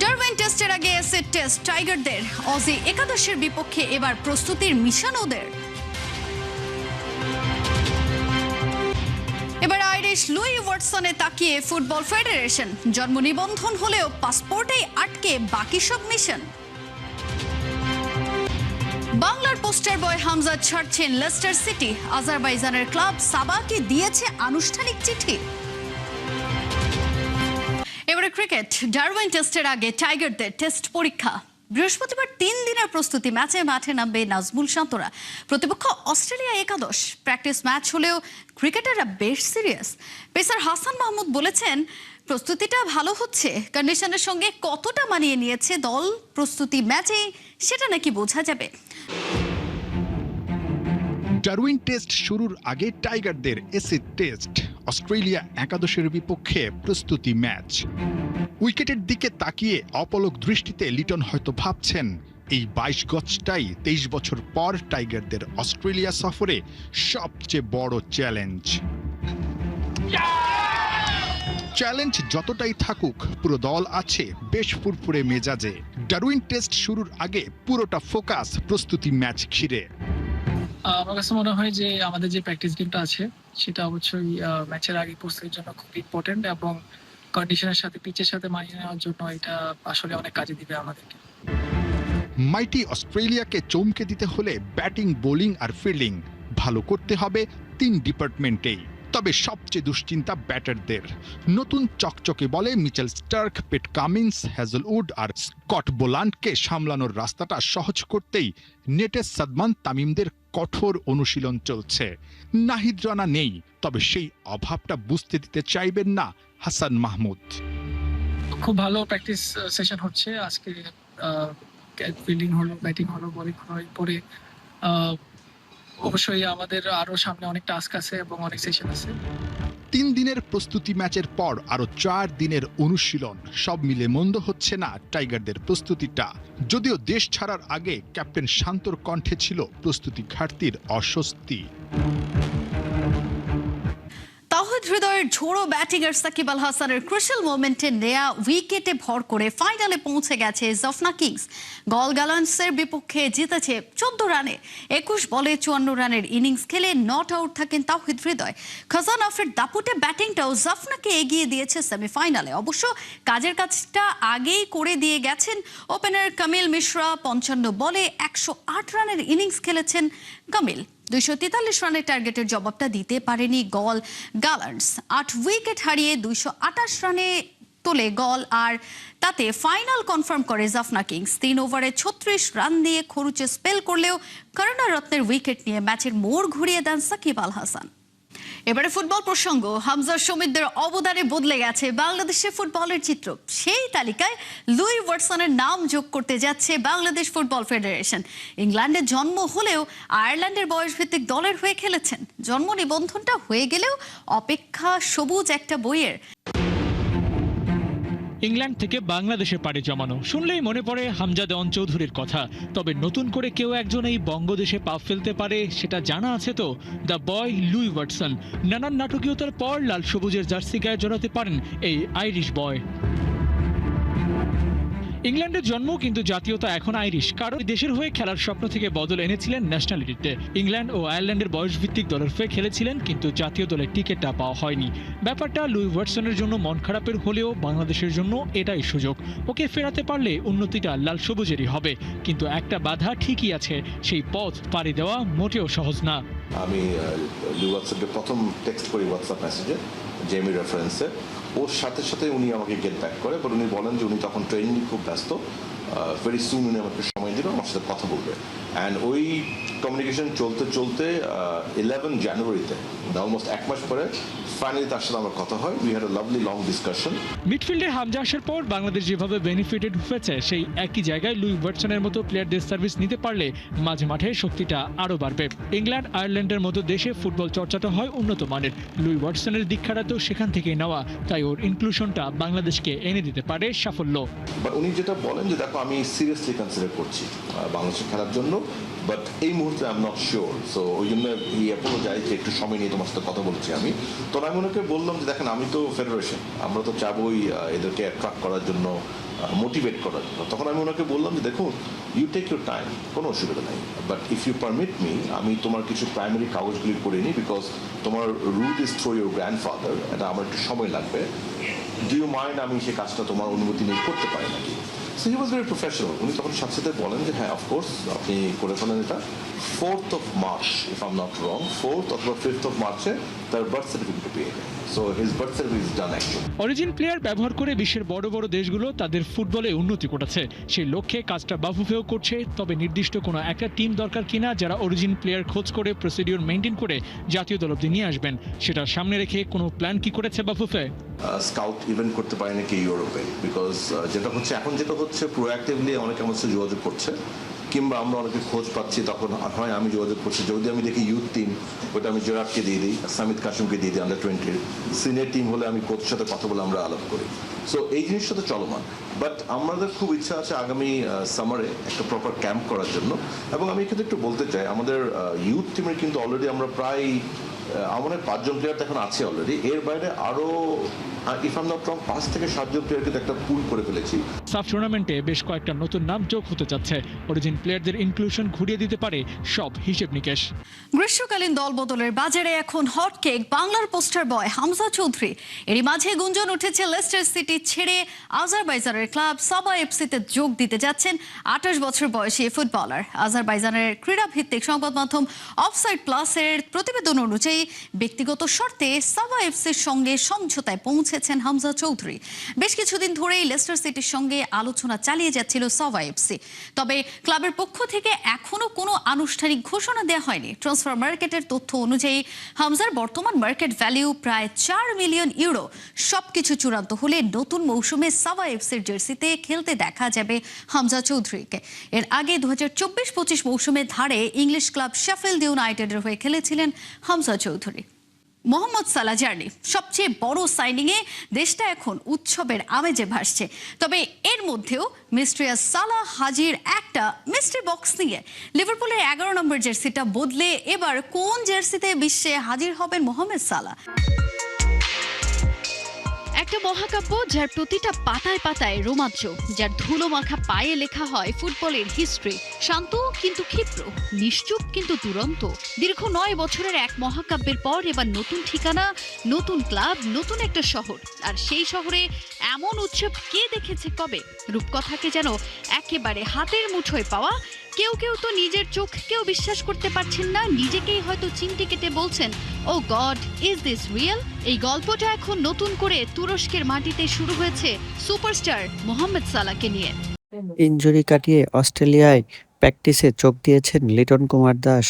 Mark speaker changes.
Speaker 1: Darwin টেস্টের আগে acid test টাইগারদের অজি একাদশের বিপক্ষে এবার প্রস্তুতির মিশন ওদের। এবার আইরিশ লুই ওয়াটসনে তাকিয়ে ফুটবল ফেডারেশন, জন্ম নিবন্ধন হলেও পাসপোর্টেই আটকে বাকি সব মিশন। বাংলার পোস্টার বয় হামজা ছাড়ছেন লেস্টার সিটি, আজারবাইজানের ক্লাব সাবাকে দিয়েছে আনুষ্ঠানিক চিঠি। এবারে ক্রিকেট, ডারউইন টেস্টের আগে টাইগারদের টেস্ট পরীক্ষা। বৃহস্পতিবার 3 দিনের প্রস্তুতি ম্যাচে মাঠে নামবে নাজমুল শান্তরা। প্রতিপক্ষ অস্ট্রেলিয়া একাদশ। প্র্যাকটিস ম্যাচ হলেও ক্রিকেটাররা বেশ সিরিয়াস। পেসার হাসান মাহমুদ বলেছেন, প্রস্তুতিটা ভালো হচ্ছে। কন্ডিশনের সঙ্গে কতটা মানিয়ে নিয়েছে দল প্রস্তুতি ম্যাচে সেটা নাকি বোঝা যাবে।
Speaker 2: ডারউইন টেস্ট শুরুর আগে টাইগারদের এসিড টেস্ট, অস্ট্রেলিয়া একাদশের বিপক্ষে প্রস্তুতি ম্যাচ। উইকেটের দিকে তাকিয়ে অপলক দৃষ্টিতে লিটন হয়তো ভাবছেন, এই 22 গজটাই 23 বছর পর টাইগারদের অস্ট্রেলিয়া সফরে সবচেয়ে বড় চ্যালেঞ্জ। চ্যালেঞ্জ যতটাই থাকুক, পুরো দল আছে বেশ ফুরফুরে মেজাজে। ডারউইন টেস্ট শুরুর আগে পুরোটা ফোকাস প্রস্তুতি ম্যাচ ঘিরে।
Speaker 3: আমার কাছে মনে হয় যে আমাদের যে প্র্যাকটিস গেমটা আছে সেটা অবশ্যই ম্যাচের আগে প্রস্তুতির জন্য খুব ইম্পর্টেন্ট, এবং কন্ডিশনের সাথে পিচের সাথে মানিয়ে নেওয়ার জন্য এটা আসলে অনেক কাজে দিবে আমাদেরকে।
Speaker 2: মাইটি অস্ট্রেলিয়াকে চমকে দিতে হলে ব্যাটিং, বোলিং আর ফিল্ডিং ভালো করতে হবে 3 ডিপার্টমেন্টেই। তবে সবচেয়ে দুশ্চিন্তা ব্যাটারদের। নতুন চকচকে বলে Mitchell Starc, Pat Cummins, Hazlewood আর স্কট বোলান্ডকে সামলানোর রাস্তাটা সহজ করতেই নেটে সাদমান তামিমদের কঠোর অনুশীলন চলছে। নাহিদ রানা নেই, তবে সেই অভাবটা বুঝতে দিতে চাইবেন না হাসান মাহমুদ।
Speaker 3: খুব ভালো প্র্যাকটিস সেশন হচ্ছে আজকে। ফিল্ডিং হলো, ব্যাটিং হলো, বোলিং হলো, পরে অবশ্যই আমাদের আরো সামনে অনেক টাস্ক আছে এবং অনেক সেশন আছে।
Speaker 2: 3 দিনের প্রস্তুতি ম্যাচের পর আরো 4 দিনের অনুশীলন, সব মিলে মন্দ হচ্ছে না টাইগারদের প্রস্তুতিটা। যদিও দেশ ছাড়ার আগে ক্যাপ্টেন শান্তর কণ্ঠে ছিল প্রস্তুতি ঘাটতির অস্বস্তি।
Speaker 1: তাওহিদ হৃদয়ের ঝোড়ো ব্যাটিং আর সাকিব আল হাসানের ক্রুশাল মোমেন্টে নেয়া উইকেটে ভর করে ফাইনালে পৌঁছে গেছে জাফনা কিংস। গল গ্যালান্টসের বিপক্ষে জিতেছে 14 রানে। 21 বলে 54 রানের ইনিংস খেলে নট আউট থাকেন তাওহিদ হৃদয়। খাজান আফ্রিদ দাপুটে ব্যাটিংটাও জাফনাকে এগিয়ে দিয়েছে সেমিফাইনালে। অবশ্য কাজের কাজটা আগেই করে দিয়ে গেছেন ওপেনার কামিল মিশ্রা। 55 বলে 108 রানের ইনিংস খেলেছেন কামিল। 243 রানের টার্গেটের জবাবটা দিতে পারেনি গল গ্যালান্টস। 8 উইকেট হারিয়ে 228 রানে তোলে গল, আর তাতে ফাইনাল কনফার্ম করে জাফনা কিংস। 3 ওভারে 36 রান দিয়ে খরুচে স্পেল করলেও করুণারত্নের উইকেট নিয়ে ম্যাচের মোড় ঘুরিয়ে দেন সাকিব আল হাসান। এবারে ফুটবল প্রসঙ্গ, হামজা শমীদদের অবদানে বদলে গেছে বাংলাদেশের ফুটবলের চিত্র। সেই তালিকায় লুই ওয়াটসনের নাম যোগ করতে যাচ্ছে বাংলাদেশ ফুটবল ফেডারেশন। ইংল্যান্ডে জন্ম হলেও আয়ারল্যান্ডের বয়সভিত্তিক দলের হয়ে খেলেছেন। জন্ম নিবন্ধনটা হয়ে গেলেও অপেক্ষা সবুজ একটা বইয়ের।
Speaker 4: ইংল্যান্ড থেকে বাংলাদেশে পাড়ি জমানো শুনলেই মনে পড়ে হামজা দেওয়ান চৌধুরীর কথা। তবে নতুন করে কেউ একজন এই বঙ্গদেশে পা ফেলতে পারে সেটা জানা আছে তো? The boy Louis Watson. নানান নাটকীয়তার পর লাল সবুজের জার্সি গায়ে জড়াতে পারেন এই আইরিশ বয়। ইংল্যান্ডের জন্ম, কিন্তু জাতীয়তা এখন আইরিশ, কারণ দেশের হয়ে খেলার স্বপ্ন থেকে বদল এনেছিলেন ন্যাশনালিটিতে। ইংল্যান্ড ও আয়ারল্যান্ডের বয়সভিত্তিক দলের হয়ে খেলেছিলেন, কিন্তু জাতীয় দলের টিকিটটা পাওয়া হয়নি। ব্যাপারটা লুই ওয়াটসনের জন্য মন খারাপের হলেও বাংলাদেশের জন্য এটাই সুযোগ। ওকে ফেরাতে পারলে উন্নতিটা লাল সবুজেরই হবে, কিন্তু একটা বাধা ঠিকই আছে, সেই পথ পাড়ি দেওয়া মোটেও সহজ না।
Speaker 5: আমি লুই ওয়াটসনকে প্রথম টেক্সট করি হোয়াটসঅ্যাপ মেসেজে, জেমি রেফারেন্সে। ওর সাথে সাথে উনি আমাকে গেট ব্যাক করে, বাট উনি বলেন যে উনি তখন ট্রেনিং খুব ব্যস্ত, ভেরি সুন উনি আমাকে সময় দেবে, আমার সাথে কথা বলবে। অ্যান্ড ওই কমিউনিকেশন চলতে চলতে 11 জানুয়ারিতে, অলমোস্ট 1 মাস পরে ফাইনালি তার সাথে আমার কথা হয়। We had a lovely long discussion.
Speaker 4: মিডফিল্ডে হামজা আসার পর বাংলাদেশ যেভাবে বেনিফিটেড হয়েছে, সেই একই জায়গায় লুই ওয়াটসনের মতো প্লেয়ারদের সার্ভিস নিতে পারলে মাঝে মাঠে শক্তিটা আরও বাড়বে। ইংল্যান্ড, আয়ারল্যান্ডের মতো দেশে ফুটবল চর্চাটা হয় উন্নত মানের। লুই ওয়াটসনের দীক্ষাটা তো সেখান থেকেই নেওয়া, তাই ওর ইনক্লুশনটা বাংলাদেশকে এনে দিতে পারে সাফল্য।
Speaker 5: বাট উনি যেটা বলেন যে দেখো, আমি সিরিয়াসলি কনসিডার করছি বাংলাদেশে খেলার জন্য, বাট এই মুহূর্তে I am not sure. So ওই জন্য এই অ্যাপোলোজাইজ যে একটু সময় নিয়ে তোমার সাথে কথা বলছি আমি। তো আমি ওনাকে বললাম যে দেখেন, আমি তো ফেডারেশন, আমরা তো চাবই এদেরকে অ্যাট্রাক্ট করার জন্য, মোটিভেট করার জন্য। তখন আমি ওনাকে বললাম যে দেখুন, ইউ টেক ইউর টাইম, কোনো অসুবিধা নেই, but if you permit me, আমি তোমার কিছু প্রাইমারি কাগজগুলি করে নিই, বিকজ তোমার root is through your grandfather, এটা আমার একটু সময় লাগবে, ডু ইউ মাইন্ড আমি সেই কাজটা তোমার অনুমতি নিয়ে করতে পারি নাকি? So he was very professional. উনি তখন সাথে সাথে বলেন যে হ্যাঁ, অফকোর্স আপনি করে ফেলেন এটা। 4th of March, if I'm not wrong, 4th অথবা 5th of মার্চে তার বার্থ সার্টিফিকেট পেয়ে যায়। So his birth certificate is done actually.
Speaker 4: Origin player ব্যবহার করে বিশ্বের বড় বড় দেশগুলো তাদের ফুটবলে উন্নতি করেছে। সেই লক্ষ্যে কাজটা বাফুফেও করছে। তবে নির্দিষ্ট কোনো একটা টিম দরকার কিনা যারা অরিজিন প্লেয়ার খোঁজ করে প্রসিডিওর মেনটেন করে জাতীয় দল অবধি নিয়ে আসবেন, সেটা সামনে রেখে কোনো প্ল্যান কি করেছে বাফুফে?
Speaker 5: স্কাউট ইভেন্ট করতে পারে নাকি ইউরোপে, বিকজ যেটা হচ্ছে প্রোঅ্যাক্টিভলি অনেকে আমার সাথে যোগাযোগ করছে, কিংবা আমরা অনেকে খোঁজ পাচ্ছি, তখন হয় আমি যোগাযোগ করছি। যদি আমি দেখি ইউথ টিম, ওটা আমি জেরাটকে দিয়ে দিই, সামিদ কাসিমকে দিয়ে দিই, আন্ডার-20। সিনিয়র টিম হলে আমি কোচের সাথে কথা বলে আমরা আলাপ করি। সো এই জিনিসটা তো চলমান, বাট আমাদের খুব ইচ্ছা আছে আগামী সামারে একটা প্রপার ক্যাম্প করার জন্য। এবং আমি এক্ষেত্রে একটু বলতে চাই, আমাদের ইউথ টিমের কিন্তু অলরেডি আমরা প্রায় আমাদের 5 জন প্লেয়ার এখন আছে অলরেডি। এর বাইরে আরো if I am not wrong 5 থেকে 7 জন প্লেয়ার কিন্তু একটা পুল করে ফেলেছি।
Speaker 4: সাফ টুর্নামেন্টে বেশ কয়েকটা নতুন নাম যোগ হতে যাচ্ছে। অরিজিন প্লেয়ারদের ইনক্লুশন ঘুরিয়ে দিতে পারে সব হিসেব নিকেশ।
Speaker 1: গ্রীষ্মকালীন দল বদলের বাজারে এখন হট কেক বাংলার পোস্টার বয় হামজা চৌধুরী। এরই মাঝে গুঞ্জন উঠেছে লেস্টার সিটি ছেড়ে আজারবাইজানের ক্লাব সাবা এফসিতে যোগ দিতে যাচ্ছেন 28 বছর বয়সী ফুটবলার। আজারবাইজানের ক্রীড়াভিত্তিক সংবাদ মাধ্যম অফসাইড প্লাসের প্রতিবেদন অনুযায়ী ব্যক্তিগত শর্তে সাবা এফসির সঙ্গে সমঝোতায় পৌঁছেছেন হামজা চৌধুরী। বেশ কিছুদিন ধরেই লেস্টার সিটির সঙ্গে আলোচনা চালিয়ে যাচ্ছিল সাবা এফসি, তবে ক্লাবের পক্ষ থেকে এখনো কোনো আনুষ্ঠানিক ঘোষণা দেওয়া হয়নি। ট্রান্সফার মার্কেটের তথ্য অনুযায়ী হামজার বর্তমান মার্কেট ভ্যালু প্রায় 4 মিলিয়ন ইউরো। সবকিছু চূড়ান্ত হলে নতুন মৌসুমে সাবা এফসির জার্সিতে খেলতে দেখা যাবে হামজা চৌধুরীকে। এর আগে 2024-25 মৌসুমে ধারে ইংলিশ ক্লাব শেফিল্ড ইউনাইটেডের হয়ে খেলেছিলেন হামজা চৌধুরী। মোহাম্মদ সালা জার্নি সবচেয়ে বড় সাইনিংয়ে দেশটা এখন উৎসবের আমেজে ভাসছে। তবে এর মধ্যেও মিস্ট্রিয়াস সালা হাজির একটা মিস্ট্রি বক্স নিয়ে। লিভারপুলের 11 নম্বর জার্সিটা বদলে এবার কোন জার্সিতে বিশ্বে হাজির হবেন মোহাম্মদ সালা?
Speaker 6: একটা মহাকাব্য যার প্রতিটা পাতায় পাতায় রোমাঞ্চ, যার ধুলো মাখা পায়ে লেখা হয় ফুটবলের হিস্ট্রি। শান্ত কিন্তু ক্ষিপ্র, নিশ্চুপ কিন্তু দুরন্ত। দীর্ঘ 9 বছরের এক মহাকাব্যের পর এবার নতুন ঠিকানা, নতুন ক্লাব, নতুন একটা শহর। আর সেই শহরে এমন উৎসব কে দেখেছে কবে? রূপকথাকে যেন একেবারে হাতের মুঠোয় পাওয়া। কেউ কেউ তো নিজের চোখকেও বিশ্বাস করতে পারছেন না, নিজেকেই হয়তো চিমটি কেটে বলছেন, ও গড, ইজ দিস রিয়েল? এই গল্পটা এখন নতুন করে তুরস্কের মাটিতে শুরু হয়েছে সুপারস্টার মোহাম্মদ সালাহকে নিয়ে।
Speaker 7: ইনজুরি কাটিয়ে অস্ট্রেলিয়ায় প্র্যাকটিসে যোগ দিয়েছেন লিটন কুমার দাস।